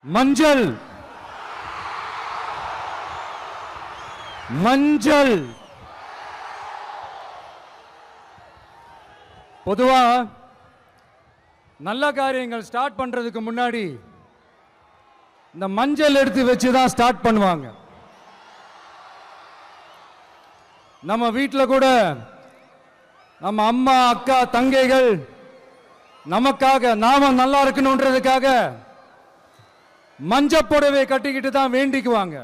மஞ்சள் மஞ்சள் பொதுவா நல்ல காரியங்கள் ஸ்டார்ட் பண்றதுக்கு முன்னாடி இந்த மஞ்சள் எடுத்து வச்சு தான் ஸ்டார்ட் பண்ணுவாங்க. நம்ம வீட்டில் கூட நம்ம அம்மா அக்கா தங்கைகள் நமக்காக நாம நல்லா இருக்கணும்ன்றதுக்காக மஞ்சள் புடவை கட்டிக்கிட்டு தான் வேண்டிக்குவாங்க.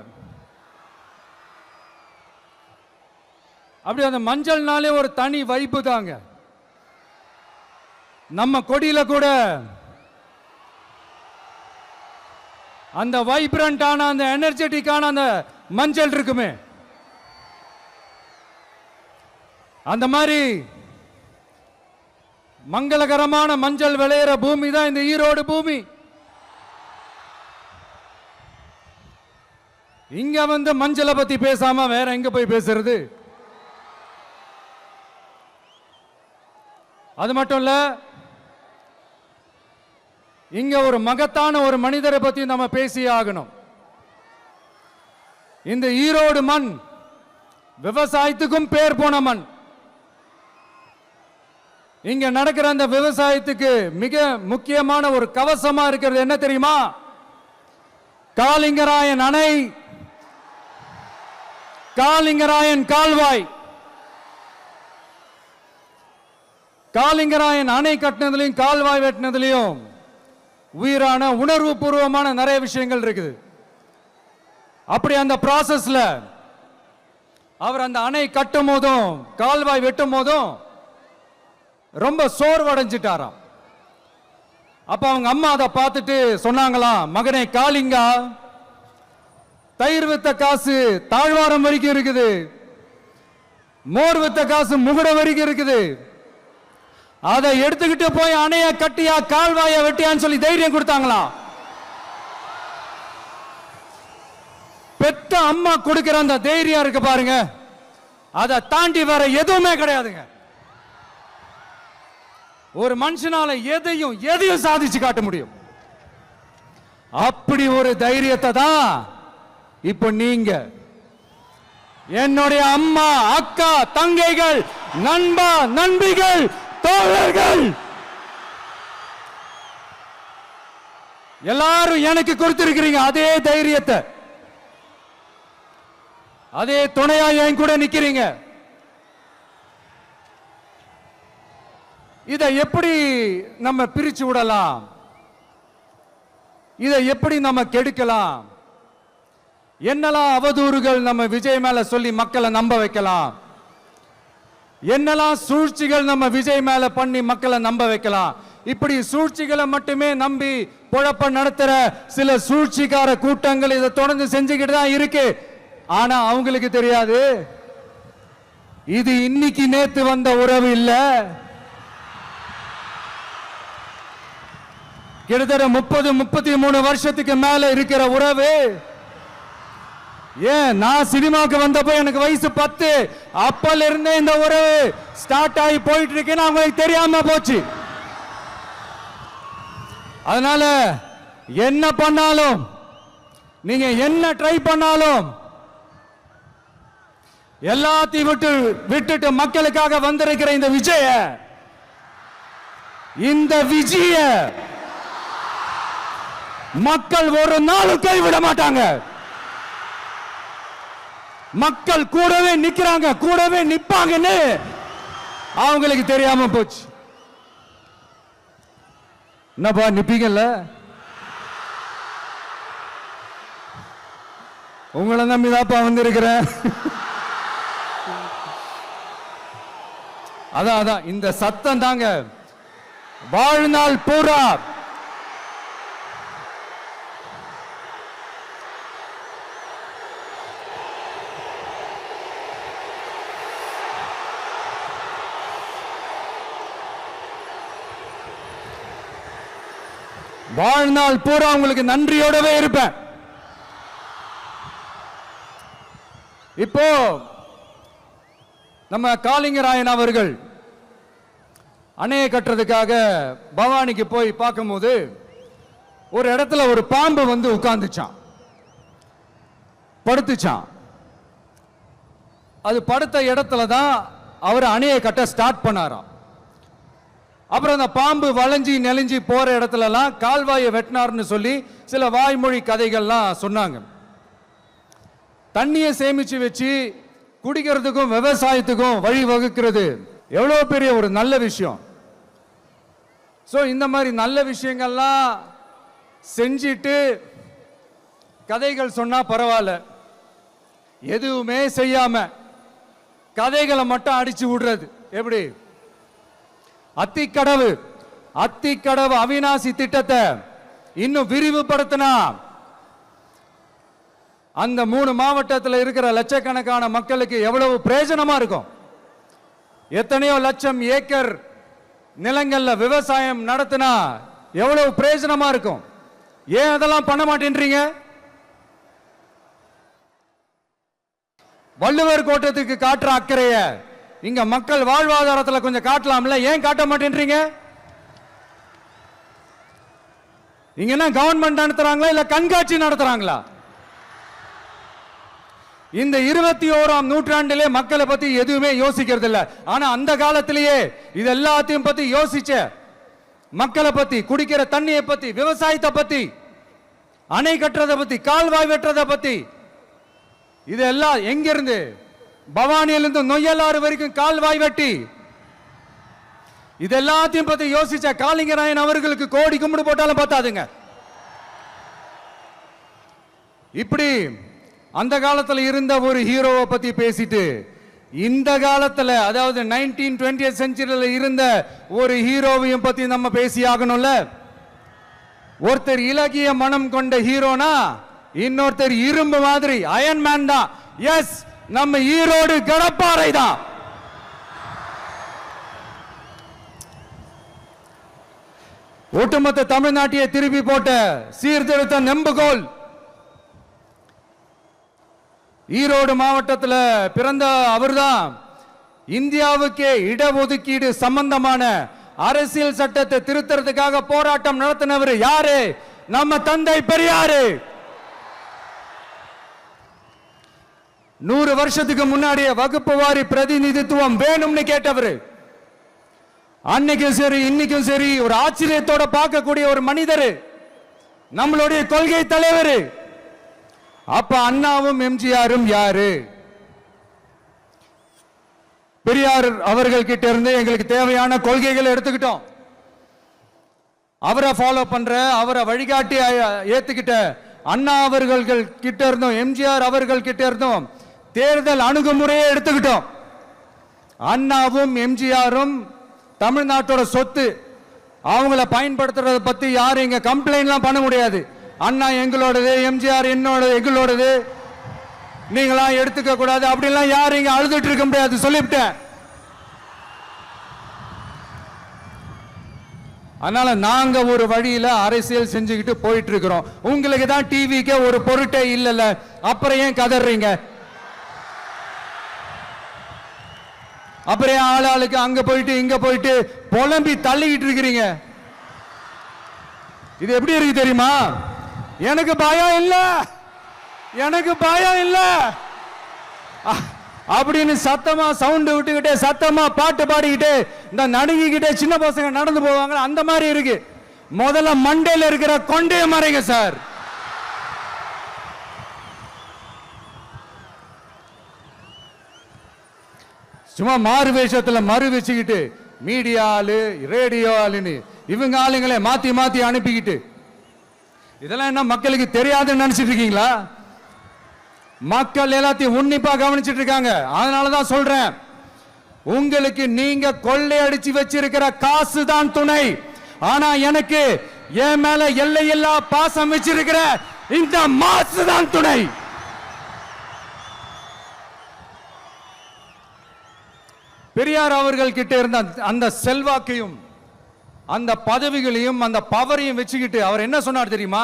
அப்படி அந்த மஞ்சள்னாலே ஒரு தனி வைப்பு தாங்க. நம்ம கொடியில கூட அந்த வைப்ரண்டான அந்த எனர்ஜெட்டிக்கான அந்த மஞ்சள் இருக்குமே, அந்த மாதிரி மங்களகரமான மஞ்சள் விளையிற பூமி தான் இந்த ஈரோடு பூமி. இங்க வந்து மஞ்சளை பத்தி பேசாம வேற எங்க போய் பேசுறது? அது மட்டும் இல்ல, இங்க ஒரு மகத்தான ஒரு மனிதரை பத்தி நம்ம பேசி ஆகணும். இந்த ஈரோடு மண் விவசாயத்துக்கும் பேர் போன மண். இங்க நடக்கிற அந்த விவசாயத்துக்கு மிக முக்கியமான ஒரு கவசமா இருக்கிறது என்ன தெரியுமா? காலிங்கராயன் அணை, காலிங்கராயன் கால்வாய். காலிங்கராயன் அணை கட்டினதுலையும் கால்வாய் வெட்டினதுலையும் உயிரான உணர்வு பூர்வமான நிறைய விஷயங்கள் இருக்குது. அப்படி அந்த ப்ராசஸ்ல அவர் அந்த அணை கட்டும் போதும் கால்வாய் வெட்டும் போதும் ரொம்ப சோர்வடைஞ்சிட்டாராம். அப்ப அவங்க அம்மா அதை பார்த்துட்டு சொன்னாங்களாம், மகனே காளிங்கா, தயிர் வித்த காசு தாழ்வாரம் வரைக்கும் இருக்குது, மோர் வித்த காசு முகுட வரைக்கும் இருக்குது, அதை எடுத்துக்கிட்டு போய் அணைய கட்டியா கால்வாய வெட்டியான்னு சொல்லி தைரியம் கொடுத்தாங்களா. பெத்த அம்மா கொடுக்கிற அந்த தைரியம் இருக்கு பாருங்க, அதை தாண்டி வேற எதுவுமே கிடையாதுங்க. ஒரு மனுஷனால எதையும் சாதிச்சு காட்ட முடியும். அப்படி ஒரு தைரியத்தை தான் இப்ப நீங்க என்னுடைய அம்மா அக்கா தங்கைகள் நண்பா நண்பிகள் தோழர்கள் எல்லாரும் எனக்கு கொடுத்திருக்கிறீங்க. அதே தைரியத்தை, அதே துணையா என் கூட நிக்கிறீங்க. இதை எப்படி நம்ம பிரிச்சு விடலாம்? இதை எப்படி நம்ம கெடுக்கலாம்? என்னெல்லாம் அவதூறுகள் நம்ம விஜய் மேல சொல்லி மக்களை நம்ப வைக்கலாம்? என்னெல்லாம் சூழ்ச்சிகள் நம்ம விஜய் மேல பண்ணி மக்களை நம்ப வைக்கலாம்? இப்படி சூழ்ச்சிகளை மட்டுமே நம்பி பொழப்ப நடத்துற சில சூழ்ச்சிக்கார கூட்டங்கள் இதை தொடர்ந்து செஞ்சுக்கிட்டு தான் இருக்கு. ஆனா அவங்களுக்கு தெரியாது, இது இன்னைக்கு நேத்து வந்த உறவு இல்ல. கிட்டத்தட்ட 30-33 வருஷத்துக்கு மேல இருக்கிற உறவு. ஏன் நான் சினிமாக்கு வந்தப்போ எனக்கு வயசு 10, அப்பல இருந்தே இந்த உறவு ஸ்டார்ட் ஆகி போயிட்டு இருக்குன்னு அவங்களுக்கு தெரியாம போச்சு. அதனால என்ன பண்ணாலும், நீங்க என்ன ட்ரை பண்ணாலும், எல்லாத்தையும் விட்டுட்டு மக்களுக்காக வந்திருக்கிற இந்த விஜய மக்கள் ஒரு நாளும் கைவிட மாட்டாங்க. மக்கள் கூடவே நிக்கிறாங்க, கூடவே நிப்பாங்கன்னு அவங்களுக்கு தெரியாம போச்சு. என்னப்பா நிப்பீங்கல்ல? உங்களை நம்பிதாப்பா வந்திருக்கிறேன். அதான் இந்த சத்தம் தாங்க வாழ்நாள் பூரா உங்களுக்கு நன்றியோடவே இருப்பேன். இப்போ நம்ம காளிங்கராயன் அவர்கள் அணையை கட்டுறதுக்காக பவானிக்கு போய் பார்க்கும்போது ஒரு இடத்துல ஒரு பாம்பு வந்து உட்கார்ந்துச்சான், படுத்துச்சான். அது படுத்த இடத்துல தான் அவர் அணையை கட்ட ஸ்டார்ட் பண்ணாராம். அப்புறம் அந்த பாம்பு வளைஞ்சி நெளிஞ்சி போற இடத்துலலாம் கால்வாயை வெட்டினார்னு சொல்லி சில வாய்மொழி கதைகள்லாம் சொன்னாங்க. தண்ணியை சேமிச்சு வச்சு குடிக்கிறதுக்கும் விவசாயத்துக்கும் வழி வகுக்கிறது எவ்வளவு பெரிய ஒரு நல்ல விஷயம். ஸோ இந்த மாதிரி நல்ல விஷயங்கள்லாம் செஞ்சிட்டு கதைகள் சொன்னா பரவாயில்ல, எதுவுமே செய்யாம கதைகளை மட்டும் அடிச்சு விடுறது எப்படி? அத்திக்கடவு அவிநாசி திட்டத்தை இன்னும் விரிவுபடுத்தினா அந்த 3 மாவட்டத்தில் இருக்கிற லட்சக்கணக்கான மக்களுக்கு எவ்வளவு பிரயோஜனமா இருக்கும். எத்தனையோ லட்சம் ஏக்கர் நிலங்கள்ல விவசாயம் நடத்தினா எவ்வளவு பிரயோஜனமா இருக்கும். ஏன் அதெல்லாம் பண்ண மாட்டேன்றீங்க? வள்ளுவர் கோட்டத்துக்கு காட்டுற அக்கறைய இங்க மக்கள் வாழ்வாதாரத்தில் கொஞ்சம் காட்டலாம்ல, ஏன் காட்ட மாட்டேன்றீங்க? இங்க என்ன கவர்மெண்ட் நடத்துறாங்களா இல்ல கண்காட்சி நடத்துறாங்களா? இந்த 21ஆம் நூற்றாண்டிலே மக்களை பத்தி எதுவுமே யோசிக்கிறது இல்ல. ஆனா அந்த காலத்திலேயே இது எல்லாத்தையும் பத்தி யோசிச்ச மக்களை பத்தி, குடிக்கிற தண்ணியை பத்தி, விவசாயத்தை பத்தி, அணை கட்டுறதை பத்தி, கால்வாய் வெட்டுறதை பத்தி, இதெல்லாம் எங்கிருந்து? பவானியிலிருந்து நொய்யலாறு வரைக்கும் கால்வாய் வெட்டி இது எல்லாத்தையும் பத்தி யோசிச்ச காளிங்கராயன் அவர்களுக்கு கோடி கும்பிடு போட்டாலும் பார்த்தாதுங்க. இப்படி அந்த காலத்தில் இருந்த ஒரு ஹீரோவை பத்தி பேசிட்டு இந்த காலத்தில், அதாவது 1920th செஞ்சுரியில் இருந்த ஒரு ஹீரோவையும் பத்தி நம்ம பேசி ஆகணும்ல. ஒருத்தர் இலகிய மனம் கொண்ட ஹீரோனா இன்னொருத்தர் இரும்பு மாதிரி அயன் மேன் தான். எஸ், நம்ம ஈரோடு கடப்பாறை தான். ஒட்டுமொத்த தமிழ்நாட்டையே திருப்பி போட்ட சீர்திருத்த நெம்புகோல் ஈரோடு மாவட்டத்தில் பிறந்த அவர்தான். இந்தியாவுக்கே இடஒதுக்கீடு சம்பந்தமான அரசியல் சட்டத்தை திருத்தறதுக்காக போராட்டம் நடத்தினவர் யாரு? நம்ம தந்தை பெரியாரு. 100 வருஷத்துக்கு முன்னாடியே வகுப்பு வாரி பிரதிநிதித்துவம் வேணும்னு கேட்டவர். அன்னைக்கும் சரி இன்னைக்கும் சரி ஒரு ஆச்சரியத்தோட பார்க்கக்கூடிய ஒரு மனிதர், நம்மளுடைய கொள்கை தலைவர். அப்ப அண்ணாவும் எம்ஜிஆரும் யாரு? பெரியார் அவர்கள் கிட்ட இருந்து எங்களுக்கு தேவையான கொள்கைகளை எடுத்துக்கிட்டோம். அவரை ஃபாலோ பண்ற, அவரை வழிகாட்டி ஏத்துக்கிட்ட அண்ணா அவர்கள் கிட்ட இருந்தோம், எம்ஜிஆர் அவர்கள் கிட்ட இருந்தோம் தேர்தல் அணுகுமுறையை எடுத்துக்கிட்டோம். அண்ணாவும் எம்ஜிஆரும் தமிழ்நாட்டோட சொத்து, அவங்கள பயன்படுத்துறத பத்தி யாரும் இங்க கம்ப்ளைண்ட்லாம் பண்ண முடியாது. அண்ணா எங்களோடது, எம்ஜிஆர் எங்களோடது, நீங்களாம் எடுத்துக்க கூடாது அப்படிலாம் யாரும் இங்க அழுதுட்டு இருக்க முடியாது, சொல்லிவிட்டேன். அதனால நாங்க ஒரு வழியில அரசியல் செஞ்சுக்கிட்டு போயிட்டு இருக்கிறோம். உங்களுக்கு தான் டிவிக்கே ஒரு பொருட்டே இல்லைல்ல, அப்புறம் ஏன் கதறீங்க? அப்புறம் ஆளாளுக்கு அங்க போயிட்டு இங்க போயிட்டு புலம்பி தள்ளிக்கிட்டு இருக்கிறீங்க. இது எப்படி இருக்கு தெரியுமா? எனக்கு பயம் இல்ல, எனக்கு பயம் இல்ல அப்படின்னு சத்தமா சவுண்ட் விட்டுக்கிட்டே சத்தமா பாட்டு பாடிக்கிட்டே இந்த நடுங்கிக்கிட்டே சின்ன பசங்க நடந்து போவாங்க, அந்த மாதிரி இருக்கு. முதல்ல மண்டையில இருக்கிற கொண்டே மறைங்க சார். சும்மா மாறு வேஷத்துல மறு வச்சுக்கிட்டு மீடியா ஆளு, ரேடியோ ஆளுன்னு இவங்க ஆளுங்களே மாத்தி மாத்தி அனுப்பிக்கிட்டு, இதெல்லாம் என்ன மக்களுக்கு தெரியாதுன்னு நினைச்சிட்டு இருக்கீங்களா? மக்கள் எல்லாத்தையும் உன்னிப்பா கவனிச்சிட்டு இருக்காங்க. அதனாலதான் சொல்றேன், உங்களுக்கு நீங்க கொள்ளையடிச்சு வச்சிருக்கிற காசு தான் துணை, ஆனா எனக்கு என் மேல எல்லையில்லா பாசம் வச்சிருக்கிற இந்த மாசு தான் துணை. பெரியார் அவர்கள் கிட்ட இருந்த அந்த செல்வாக்கையும் அந்த பதவிகளையும் அந்த பவரையும் வச்சுக்கிட்டு அவர் என்ன சொன்னார் தெரியுமா?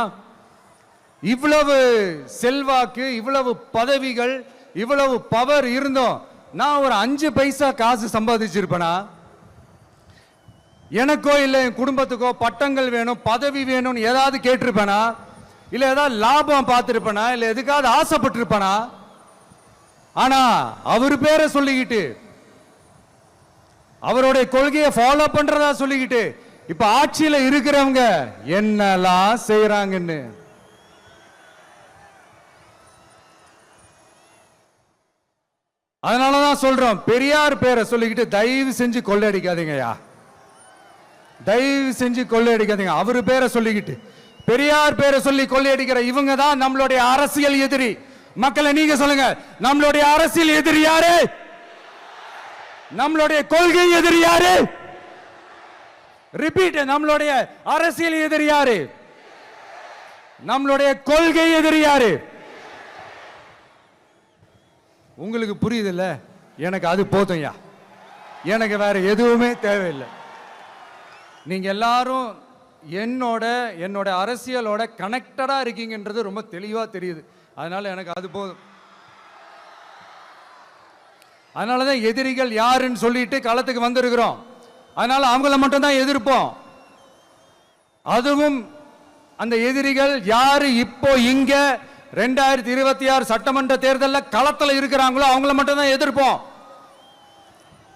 இவ்வளவு செல்வாக்கு, இவ்வளவு பதவிகள், இவ்வளவு பவர் இருந்தோம் நான் ஒரு 5 பைசா காசு சம்பாதிச்சிருப்பேனா? எனக்கோ இல்லை என் குடும்பத்துக்கோ பட்டங்கள் வேணும், பதவி வேணும்னு ஏதாவது கேட்டிருப்பேனா? இல்லை ஏதாவது லாபம் பார்த்துருப்பேனா? இல்லை எதுக்காவது ஆசைப்பட்டிருப்பேனா? ஆனா அவர் பேரை சொல்லிக்கிட்டு, அவருடைய கொள்கையை ஃபாலோ பண்றதா சொல்லிக்கிட்டு இப்ப ஆட்சியில இருக்கிறவங்க என்னெல்லாம் செய்யறாங்கன்னு. அதனாலதான் சொல்றோம், பெரியார் பேரை சொல்லிக்கிட்டு தயவு செஞ்சு கொள்ளையடிக்காதீங்கயா, தயவு செஞ்சு கொள்ளையடிக்காதீங்க. அவரு பேரை சொல்லிக்கிட்டு பெரியார் பேரை சொல்லி கொள்ளையடிக்கிற இவங்க தான் நம்மளுடைய அரசியல் எதிரி. மக்களை நீங்க சொல்லுங்க, நம்மளுடைய அரசியல் எதிரி யாரு? நம்மளுடைய கொள்கை எதிரி யாரு? ரிப்பீட், நம்மளுடைய அரசியல் எதிரி யாரு? நம்மளுடைய கொள்கை எதிரி யாரு? உங்களுக்கு புரியுது இல்ல? எனக்கு அது போதும்யா, எனக்கு வேற எதுவுமே தேவையில்லை. நீங்க எல்லாரும் என்னோட அரசியலோட கனெக்டடா இருக்கீங்கன்றது ரொம்ப தெளிவா தெரியுது. அதனால எனக்கு அது போதும். அதனாலதான் எதிரிகள் யாருன்னு சொல்லிட்டு களத்துக்கு வந்திருக்கிறோம். அதனால அவங்கள மட்டும் தான் எதிர்ப்போம். அதுவும் அந்த எதிரிகள் யாரு இப்போ இங்க 2026 சட்டமன்ற தேர்தலில் களத்தில் இருக்கிறாங்களோ அவங்கள மட்டும் தான் எதிர்ப்போம்.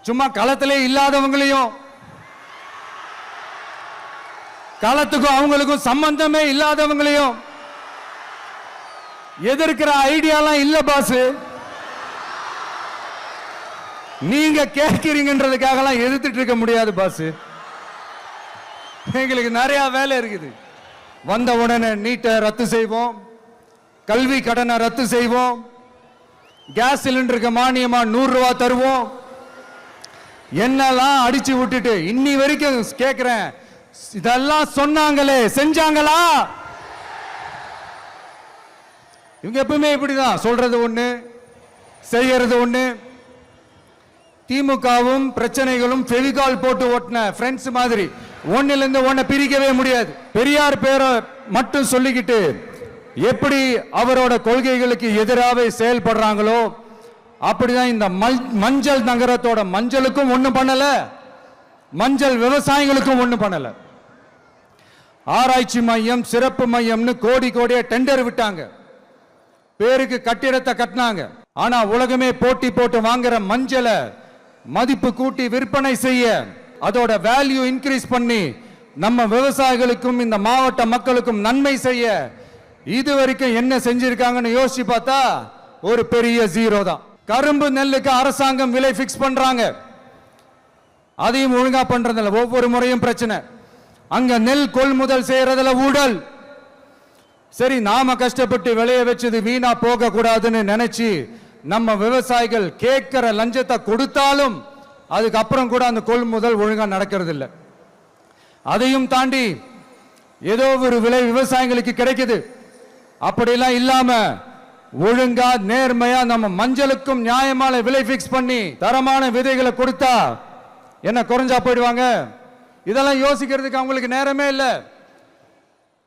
சும்மா களத்திலே இல்லாதவங்களையும், களத்துக்கும் அவங்களுக்கும் சம்பந்தமே இல்லாதவங்களையும் எதிர்க்கிற ஐடியாலாம் இல்ல பாஸ். நீங்க கேட்கிறீங்கன்றதுக்காக எதிர்த்துட்டு இருக்க முடியாது பாஸ். எங்களுக்கு நிறைய வேலை இருக்குது. வந்த உடனே நீட்டை ரத்து செய்வோம், கல்வி கடனை ரத்து செய்வோம், கேஸ் சிலிண்டருக்கு மானியமா 100 ரூபாய் தருவோம். என்னெல்லாம் அடிச்சு விட்டுட்டு இன்னி வரைக்கும் கேட்கிறேன், இதெல்லாம் சொன்னாங்களே செஞ்சாங்களா? இவங்க எப்பவுமே இப்படிதான், சொல்றது ஒண்ணு செய்யறது ஒண்ணு. திமுகவும் பிரச்சனைகளும் ஃபெவிகால் போட்டு ஓட்டின ஃப்ரெண்ட்ஸ் மாதிரி ஒன்னில இருந்து ஒன்ன பிரிக்கவே முடியாது. பெரியார் பேரை மட்டும் சொல்லிக்கிட்டு எப்படி அவரோட கொள்கைகளுக்கு எதிராக செயல்படுறாங்களோ அப்படிதான் இந்த மஞ்சள் நகரத்தோட மஞ்சளுக்கும் ஒண்ணும் பண்ணல, மஞ்சள் விவசாயிகளுக்கும் ஒண்ணும் பண்ணல. ஆராய்ச்சி மையம், சிறப்பு மையம்னு கோடி கோடியா டெண்டர் விட்டாங்க, பேருக்கு கட்டிடத்தை கட்டினாங்க. ஆனா உலகமே போட்டி போட்டு வாங்குற மஞ்சளை மதிப்பு கூட்டி விற்பனை செய்ய, அதோட வேல்யூ இன்க்ரீஸ் பண்ணி நம்ம விவசாயிகளுக்கும் இந்த மாவட்ட மக்களுக்கும் நன்மை செய்ய இதுவரைக்கும் என்ன செஞ்சிருக்காங்கன்னு யோசிச்சு பார்த்தா ஒரு பெரிய ஜீரோ தான். கரும்பு நெல்லுக்கு அரசாங்கம் விலை பிக்ஸ் பண்றாங்க, அதையும் ஒழுங்கா பண்றதில்ல, ஒவ்வொரு முறையும் பிரச்சனை. அங்க நெல் கொள்முதல் செய்யறதுல ஊழல். சரி, நாம கஷ்டப்பட்டு விளைய வச்சது வீணா போக கூடாதுன்னு நினைச்சு நம்ம விவசாயிகள் கேட்கிற லஞ்சத்தை கொடுத்தாலும் அதுக்கப்புறம் கூட அந்த கொள்முதல் ஒழுங்கா நடக்கிறது இல்லை. அதையும் தாண்டி ஏதோ ஒரு விலை விவசாயிகளுக்கு கிடைக்குது. அப்படிலாம் இல்லாம ஒழுங்கா நேர்மையா நம்ம மஞ்சளுக்கும் நியாயமான விலை பிக்ஸ் பண்ணி தரமான விதைகளை கொடுத்தா என்ன குறைஞ்சா போயிடுவாங்க? இதெல்லாம் யோசிக்கிறதுக்கு அவங்களுக்கு நேரமே இல்லை.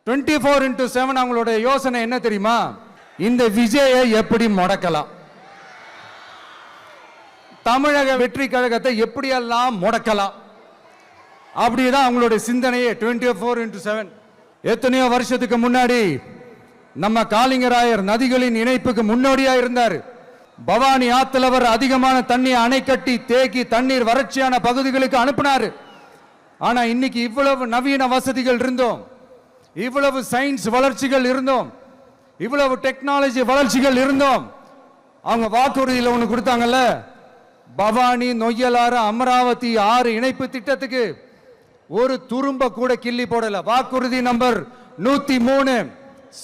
24/7 அவங்களோட யோசனை என்ன தெரியுமா? இந்த விஜயை எப்படி முடக்கலாம், தமிழக வெற்றி கழகத்தை எப்படியெல்லாம் முடக்கலாம், அப்படிதான் அவங்களுடைய சிந்தனையே 24/7. எத்தனையோ வருஷத்துக்கு முன்னாடி நம்ம காளிங்கராயர் நதிகளின் இணைப்புக்கு முன்னோடியா இருந்தார். பவானி ஆத்துல வர அதிகமான தண்ணீர் அணை கட்டி தேக்கி தண்ணீர் வறட்சியான பகுதிகளுக்கு அனுப்பினாரு. ஆனா இன்னைக்கு இவ்வளவு நவீன வசதிகள் இருந்தோம், இவ்வளவு சயின்ஸ் வளர்ச்சிகள் இருந்தோம், இவ்வளவு டெக்னாலஜி வளர்ச்சிகள் இருந்தோம், அவங்க வாக்குறுதியில் ஒன்று கொடுத்தாங்கல்ல, பவானி நொய்யலாறு அமராவதி 6 இணைப்பு திட்டத்துக்கு ஒரு துரும்ப கூட கிள்ளி போடல. வாக்குறுதி நம்பர் 103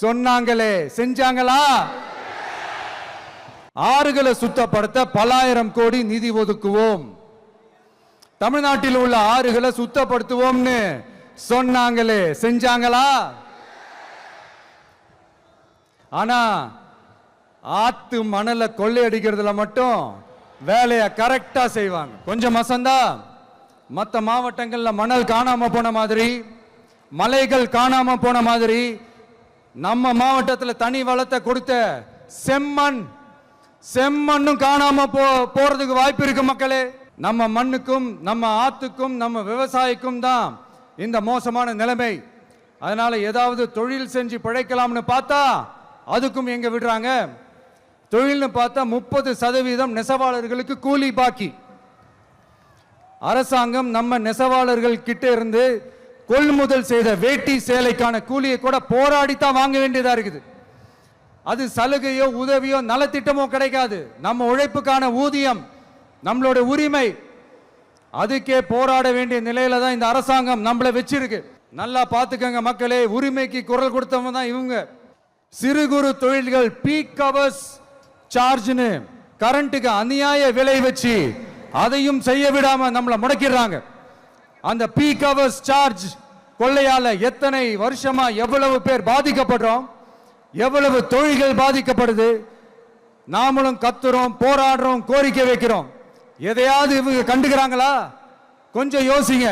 சொன்னாங்களே, செஞ்சாங்களா? ஆறுகளை சுத்தப்படுத்த பல்லாயிரம் கோடி நிதி ஒதுக்குவோம், தமிழ்நாட்டில் உள்ள ஆறுகளை சுத்தப்படுத்துவோம்னு சொன்னாங்களே, செஞ்சாங்களா? ஆனா ஆத்து மணலை கொள்ளையடிக்கிறதுல மட்டும் வேலையை கரெக்டா செய்வாங்க. கொஞ்சம் மசந்தா மற்ற மாவட்டங்கள்ல மணல் காணாம போன மாதிரி, மலைகள் காணாம போன மாதிரி, நம்ம மாவட்டத்தில் தனி வளத்தை கொடுத்த செம்மண்ணும் காணாம போறதுக்கு வாய்ப்பு இருக்கு மக்களே. நம்ம மண்ணுக்கும் நம்ம ஆத்துக்கும் நம்ம விவசாயிக்கும் தான் இந்த மோசமான நிலைமை. அதனால ஏதாவது தொழில் செஞ்சு பிழைக்கலாம்னு பார்த்தா அதுக்கும் எங்க விடுறாங்க. தொழில்னு பார்த்தா 30% நெசவாளர்களுக்கு கூலி பாக்கி. அரசாங்கம் நம்ம நெசவாளர்கள் கிட்ட இருந்து கொள்முதல் செய்த வேட்டி சேலைக்கான கூலியை கூட போராடித்தான் வாங்க வேண்டியதா இருக்குது. அது சலுகையோ உதவியோ நலத்திட்டமோ கிடைக்காது. நம்ம உழைப்புக்கான ஊதியம், நம்மளோட உரிமை, அதுக்கே போராட வேண்டிய நிலையில தான் இந்த அரசாங்கம் நம்மளை வச்சிருக்கு. நல்லா பார்த்துக்கங்க மக்களே, உரிமைக்கு குரல் கொடுத்தவங்க தான் இவங்க. சிறு குறு தொழில்கள் பீக் ஹவர்ஸ் சார்ஜ்னு கரண்ட்டுக்கு அநியாய விலை வச்சு அதையும் செய்ய விடாம நம்மளை முடக்கிடுறாங்க. அந்த பீக் ஹவர்ஸ் சார்ஜ் கொள்ளையால எத்தனை வருஷமா எவ்வளவு பேர் பாதிக்கப்படுறோம், எவ்வளவு தொழில்கள் பாதிக்கப்படுது. நாமளும் கத்துறோம், போராடுறோம், கோரிக்கை வைக்கிறோம். எதையாவது இவங்க கண்டுக்கிறாங்களா? கொஞ்சம் யோசிங்க.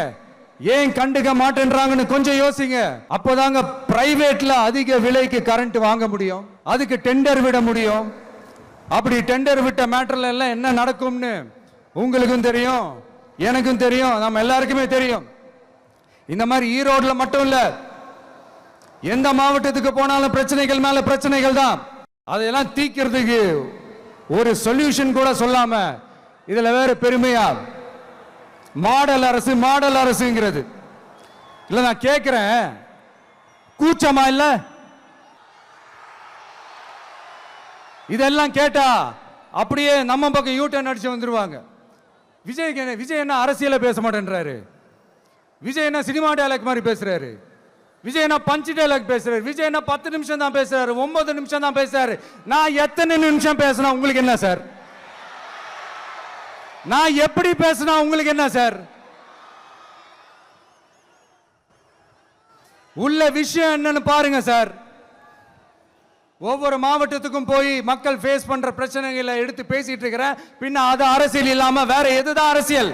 ஏன் கண்டுக்க மாட்டேன்றாங்கன்னு கொஞ்சம் யோசிங்க. அப்போதாங்க பிரைவேட்ல அதிக விலைக்கு கரண்ட் வாங்க முடியும், அதுக்கு டெண்டர் விட முடியும். அப்படி டெண்டர் விட்ட மேட்டர்ல எல்லாம் என்ன நடக்கும்னு உங்களுக்கும் தெரியும், எனக்கும் தெரியும், நம்ம எல்லாருக்குமே தெரியும். இந்த மாதிரி ஈரோடுல மட்டும் இல்ல, எந்த மாவட்டத்துக்கு போனாலும் பிரச்சனைகள் மேல பிரச்சனைகள் தான். அதையெல்லாம் தீர்க்கிறதுக்கு ஒரு சொல்யூஷன் கூட சொல்லாம இதுல வேற பெருமையா மாடல் அரசு மாடல் அரசுங்கிறது. இல்ல நான் கேட்கிறேன், கூச்சமா இல்ல? இதெல்லாம் கேட்டா அப்படியே நம்ம பக்கம் யூட்டர்ன் அடிச்சு வந்துருவாங்க. விஜய் என்ன அரசியல பேச மாட்டேன்றாரு, விஜய் என்ன சினிமா டயலாக் மாதிரி பேசுறாரு, விஜய் என்ன பஞ்ச் டயலாக் பேசுறாரு, விஜய் என்ன 10 நிமிஷம் தான் பேசுறாரு, 9 நிமிஷம் தான் பேசுறாரு. நான் எத்தனை நிமிஷம் பேசினா உங்களுக்கு என்ன சார்? நான் எப்படி பேசினா உங்களுக்கு என்ன சார்? உள்ள விஷயம் என்னன்னு பாருங்க சார். ஒவ்வொரு மாவட்டத்துக்கும் போய் மக்கள் ஃபேஸ் பண்ற பிரச்சனைகளை எடுத்து பேசிட்டு இருக்கிறேன். பின்ன அது அரசியல் இல்லாம வேற எதுதான் அரசியல்?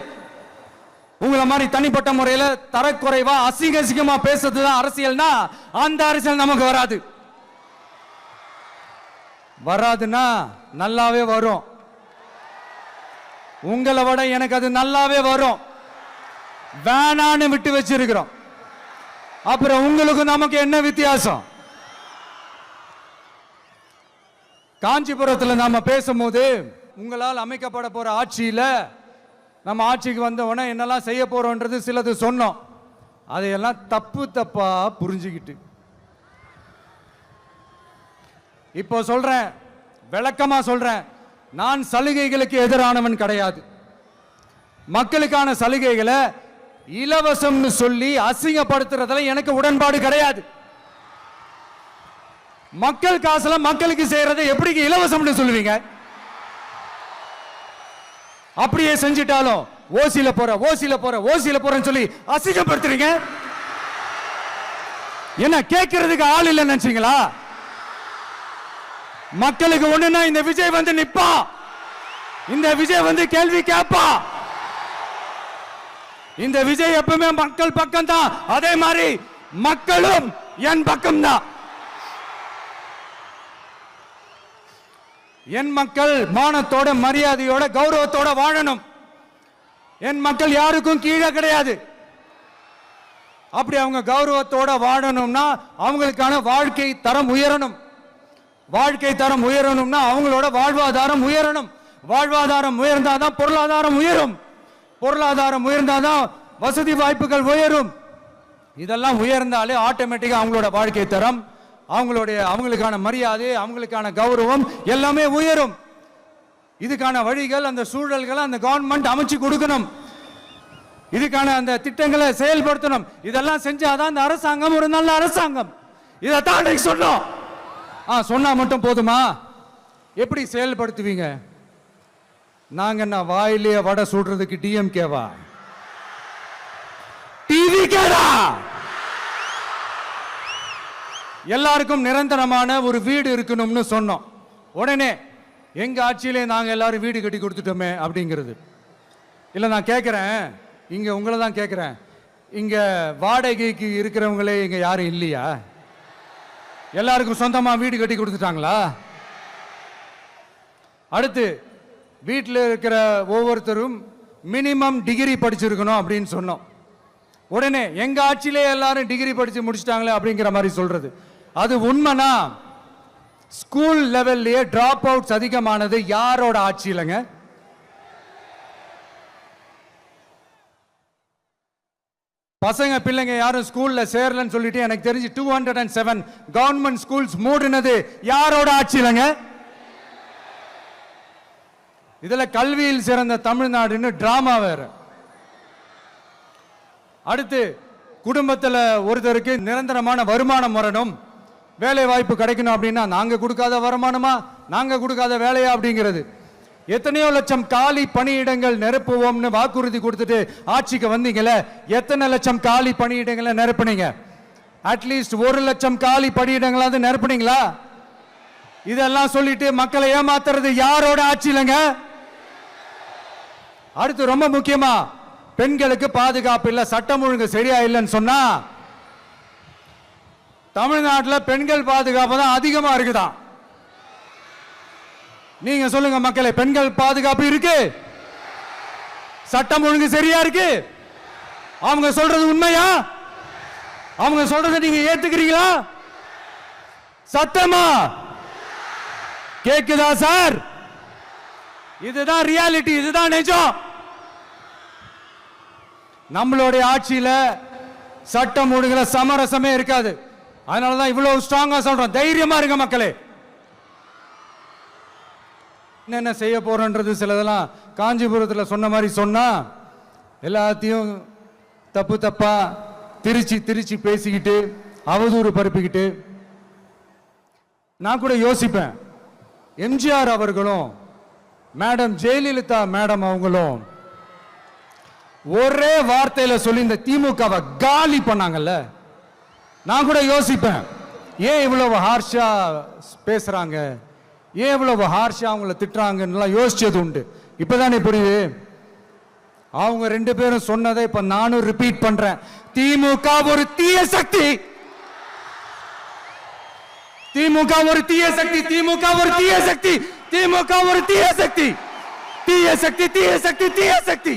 உங்களை மாதிரி தனிப்பட்ட முறையில் தரக்குறைவா அசிங்கமா பேசுறதுதான் அரசியல்னா அந்த அரசியல் நமக்கு வராது. வராதுன்னா நல்லாவே வரும். உங்களை விட எனக்கு அது நல்லாவே வரும். வேணான்னு விட்டு வச்சிருக்கிறோம். அப்புறம் உங்களுக்கு நமக்கு என்ன வித்தியாசம்? காஞ்சிபுரத்தில் நாம பேசும்போது உங்களால் அமைக்கப்பட போற ஆட்சியில நம்ம ஆட்சிக்கு வந்த உடனே என்னெல்லாம் செய்ய போறோம்ன்றது சிலது சொன்னோம். அதையெல்லாம் தப்பா புரிஞ்சுக்கிட்டு இப்போ சொல்றேன், விளக்கமா சொல்றேன். நான் சலுகைகளுக்கு எதிரானவன் கிடையாது. மக்களுக்கான சலுகைகளை இலவசம்னு சொல்லி அசிங்கப்படுத்துறதுல எனக்கு உடன்பாடு கிடையாது. மக்கள் காசுல மக்களுக்கு செய்யறதை எப்படி இலவசம்னு சொல்லுவீங்க? அப்படியே செஞ்சிட்டாலும் ஓசில போறேன்னு சொல்லி அசிங்கப்படுத்துறீங்க. என்ன கேட்கறதுக்கு ஆள் இல்லைன்னு நினைச்சீங்களா? மக்களுக்கு ஒண்ணுன்னா இந்த விஜய் வந்து நிப்பா, இந்த விஜய் வந்து கேள்வி கேட்பா. இந்த விஜய் எப்பவுமே மக்கள் பக்கம் தான், அதே மாதிரி மக்களும் என் பக்கம் தான். என் மக்கள் மானத்தோட மரியாதையோட கௌரவத்தோட வாழணும். என் மக்கள் யாருக்கும் கீழே கிடையாது. அப்படி அவங்க கௌரவத்தோட வாழணும்னா அவங்களுக்கான வாழ்க்கை தரம் உயரணும். வாழ்க்கை தரம் உயரணும்னா அவங்களோட வாழ்வாதாரம் உயரணும். வாழ்வாதாரம் உயர்ந்தாதான் பொருளாதாரம் உயரும். பொருளாதாரம் உயர்ந்தாதான் வசதி வாய்ப்புகள் உயரும். இதெல்லாம் உயர்ந்தாலே ஆட்டோமேட்டிக்கா அவங்களோட வாழ்க்கை தரம், அவங்களுக்கான மரியாதை, அவங்களுக்கான கௌரவம் எல்லாமே உயரும். இதுக்கான வழிகள், அந்த சூழல்களை அந்த கவர்மெண்ட் அமைச்சு கொடுக்கணும். இதுக்கான அந்த திட்டங்களை செயல்படுத்தணும். இதெல்லாம் செஞ்சாதான் அந்த அரசாங்கம் ஒரு நல்ல அரசாங்கம். இதைத்தான் சொன்னோம். சொன்னா மட்டும் போதுமா? எப்படி செயல்படுத்துவீங்க? நாங்க என்ன வாயிலே வடை சுடுறதுக்கு டிஎம்கேவா? டிவிகேடா? எல்லாருக்கும் நிரந்தரமான ஒரு வீடு இருக்கணும்னு சொன்னோம். உடனே எங்க ஆட்சியிலே நாங்க எல்லாரும் வீடு கட்டி கொடுத்துட்டோமே அப்படிங்கிறது இல்ல. நான் கேட்கிறேன், இங்க உங்களை தான் கேட்கிறேன், இங்க வாடகைக்கு இருக்கிறவங்களே இங்க யாரும் இல்லையா? எல்லாருக்கும் சொந்தமா வீடு கட்டி கொடுத்துட்டாங்களா? அடுத்து வீட்டில் இருக்கிற ஒவ்வொருத்தரும் மினிமம் டிகிரி படிச்சிருக்கணும் அப்படின்னு சொன்னோம். உடனே எங்க ஆட்சியிலே எல்லாரும் டிகிரி படிச்சு முடிச்சிட்டாங்களே அப்படிங்கிற மாதிரி சொல்றது. அது உண்மைனா ஸ்கூல் லெவல்லையே டிராப் அவுட்ஸ் அதிகமானது யாரோட ஆட்சியிலங்க? பசங்க பிள்ளைங்க யாரும் ஸ்கூல்ல சேரலன்னு சொல்லிட்டு எனக்கு தெரிஞ்சு 207 கவர்மெண்ட் ஸ்கூல்ஸ் மூடினது யாரோட ஆட்சியிலங்க? இதுல கல்வியில் சிறந்த தமிழ்நாடுன்னு டிராமா வேற. அடுத்து குடும்பத்தில் ஒருத்தருக்கு நிரந்தரமான வருமானம் வரணும், வேலை வாய்ப்பு கிடைக்கணும் அப்படின்னா நாங்க கொடுக்காத வருமானமா, நாங்க கொடுக்காத வேலையா அப்படிங்கிறது. எத்தனையோ லட்சம் காலி பணியிடங்கள் நிரப்புவோம்னு வாக்குறுதி கொடுத்துட்டு ஆட்சிக்கு வந்தீங்களே, எத்தனை லட்சம் காலி பணியிடங்களை நிரப்புனீங்க? அட்லீஸ்ட் 1 லட்சம் காலி பணியிடங்களாவது நிரப்புனீங்களா? இதெல்லாம் சொல்லிட்டு மக்களை ஏமாத்துறது யாரோட ஆட்சியிலங்க? அடுத்து ரொம்ப முக்கியமா, பெண்களுக்கு பாதுகாப்பு இல்ல, சட்டம் ஒழுங்கு சரியா இல்லைன்னு சொன்னா தமிழ்நாட்டில் பெண்கள் பாதுகாப்பு தான் அதிகமா இருக்குதான். நீங்க சொல்லுங்க மக்களே, பெண்கள் பாதுகாப்பு இருக்கு? சட்டம் ஒழுங்கு சரியா இருக்கு? அவங்க சொல்றது உண்மையா? அவங்க சொல்றதை நீங்க ஏத்துக்கிறீங்களா? சத்தமா கேக்குதா சார்? இதுதான் ரியாலிட்டி, இதுதான் நிஜம். நம்மளுடைய ஆட்சியில சட்டம் ஒழுங்குல சமரசமே இருக்காது. அதனாலதான் இவ்வளவு ஸ்ட்ராங்கா சொல்றோம், தைரியமா இருங்க மக்களே. என்ன செய்ய போறோன்றது சிலதெல்லாம் காஞ்சிபுரத்தில் சொன்ன மாதிரி சொன்னா எல்லாத்தையும் தப்பு தப்பா திருச்சி திருச்சி பேசிக்கிட்டு அவதூறு பரப்பிக்கிட்டு. நான் கூட யோசிப்பேன், எம்ஜிஆர் அவர்களும் மேடம் ஜெயலலிதா மேடம் அவங்களும் ஒரே வார்த்தையில சொல்லி இந்த திமுகவை காலி பண்ணாங்கல்ல. நான் கூட யோசிப்பேன், ஏன் இவ்வளவு ஹார்ஷா பேசுறாங்க, ஏன் இவ்வளவு ஹார்ஷா அவங்கள திட்டுறாங்கன்னு யோசிச்சது உண்டு. இப்பதானே புரியுது. அவங்க 2 பேரும் சொன்னதை இப்ப நானும் ரிப்பீட் பண்றேன். திமுக ஒரு தீய சக்தி, திமுக ஒரு தீய சக்தி, திமுக ஒரு தீய சக்தி, திமுக ஒரு தீய சக்தி, தீய சக்தி, தீய சக்தி, தீய சக்தி.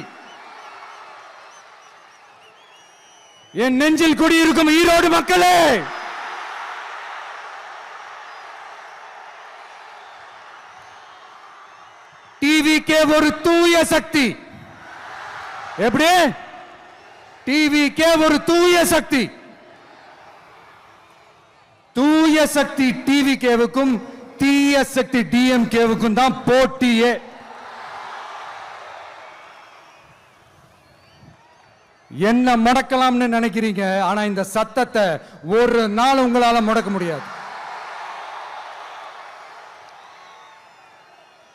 என் நெஞ்சில் குடியிருக்கும் ஈரோடு மக்களே, டிவிகே ஒரு தூய சக்தி. எப்படி? டிவிகே ஒரு தூய சக்தி. தூய சக்தி டிவிகேவுக்கும் தீய சக்தி டிஎம்கேவுக்கும் தான் போட்டியே. என்ன முடக்கலாம்னு நினைக்கிறீங்க, ஆனா இந்த சத்தத்தை ஒரு நாள் உங்களால முடக்க முடியாது.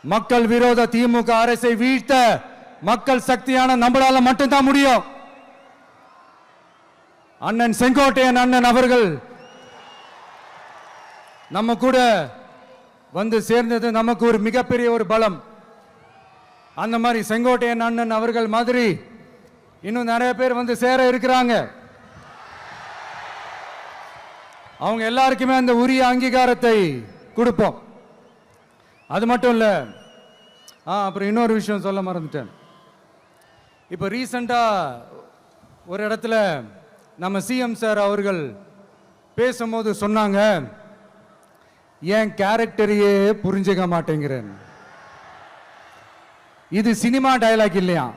மக்கள் விரோத திமுக அரசை வீழ்த்த மக்கள் சக்தியான நம்மளால மட்டும்தான் முடியும். அண்ணன் செங்கோட்டையன் அண்ணன் அவர்கள் நம்ம கூட வந்து சேர்ந்தது நமக்கு ஒரு மிகப்பெரிய ஒரு பலம். அந்த மாதிரி செங்கோட்டையன் அண்ணன் அவர்கள் மாதிரி இன்னும் நிறைய பேர் வந்து சேர இருக்கிறாங்க. அவங்க எல்லாருக்குமே அந்த உரிய அங்கீகாரத்தை கொடுப்போம். அது மட்டும் இல்ல, அப்புறம் இன்னொரு விஷயம் சொல்ல மறந்துட்டேன். இப்போ ரீசண்டா ஒரு இடத்துல நம்ம சிஎம் சார் அவர்கள் பேசும்போது சொன்னாங்க, என் கேரக்டரையே புரிஞ்சுக்க மாட்டேங்கிறேன். இது சினிமா டயலாக் இல்லையா?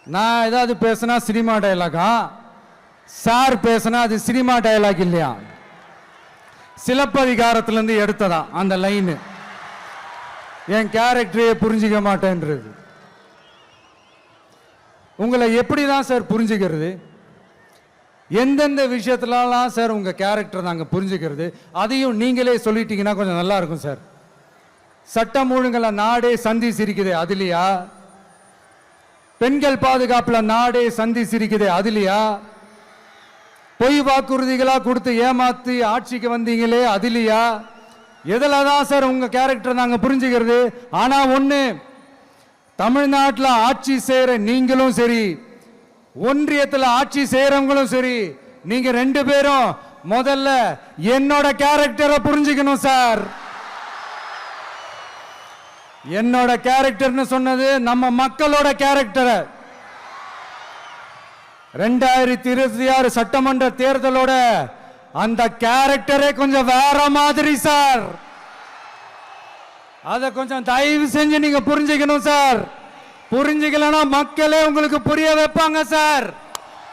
நான் ஏதாவது பேசினா சினிமா டயலாகா? சார் பேசினா அது சினிமா டயலாக் இல்லையா? சிலப்பதிகாரத்திலிருந்து எடுத்ததா அந்த லைன், என் கேரக்டரையே புரிஞ்சிக்க மாட்டேன்றது. உங்களை எப்படிதான் சார் புரிஞ்சுக்கிறது? எந்தெந்த விஷயத்துலலாம் சார் உங்க கேரக்டர் நாங்கள் புரிஞ்சுக்கிறது? அதையும் நீங்களே சொல்லிட்டீங்கன்னா கொஞ்சம் நல்லா இருக்கும் சார். சட்டம் ஒழுங்குல நாடே சந்தி சிரிக்குது, அதுலையா? பெண்கள் பாதுகாப்புல நாடே சந்தி சிரிக்குது, அதுலையா? பொய் வாக்குறுதிகளா கொடுத்து ஏமாத்தி ஆட்சிக்கு வந்தீங்களே, அதுலையா? எதுல தான் சார் உங்க கேரக்டர் நாங்க புரிஞ்சுக்கிறது? ஆனா ஒண்ணு, தமிழ்நாட்டில் ஆட்சி செய்யற நீங்களும் சரி, ஒன்றியத்தில் ஆட்சி செய்யறவங்களும் சரி, நீங்க 2 பேரும் முதல்ல என்னோட கேரக்டரை புரிஞ்சுக்கணும் சார். என்னோட கேரக்டர்னு சொன்னது நம்ம மக்களோட கேரக்டரை. 2026 சட்டமன்ற தேர்தலோட அந்த கேரக்டரே கொஞ்சம் வேற மாதிரி சார். அத கொஞ்சம் தயவு செஞ்சு நீங்க புரிஞ்சுக்கணும் சார். புரிஞ்சுக்கலனா மக்களே உங்களுக்கு புரிய வைப்பாங்க சார்.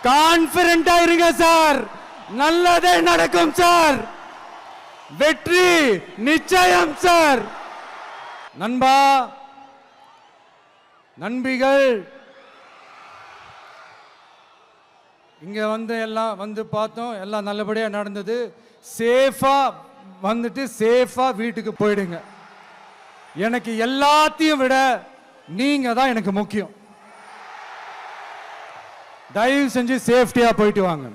கான்பிடென்ட்டா இருங்க சார். நல்லதே நடக்கும் சார். வெற்றி நிச்சயம் சார். நண்பா, நண்பிகள், இங்க வந்து எல்லாம் வந்து பார்த்தோம், எல்லாம் நல்லபடியா நடந்தது. சேஃபா வந்துட்டு சேஃபா வீட்டுக்கு போயிடுங்க. எனக்கு எல்லாத்தையும் விட நீங்க தான் எனக்கு முக்கியம். தயவு செஞ்சு சேஃப்டியா போயிட்டு வாங்க.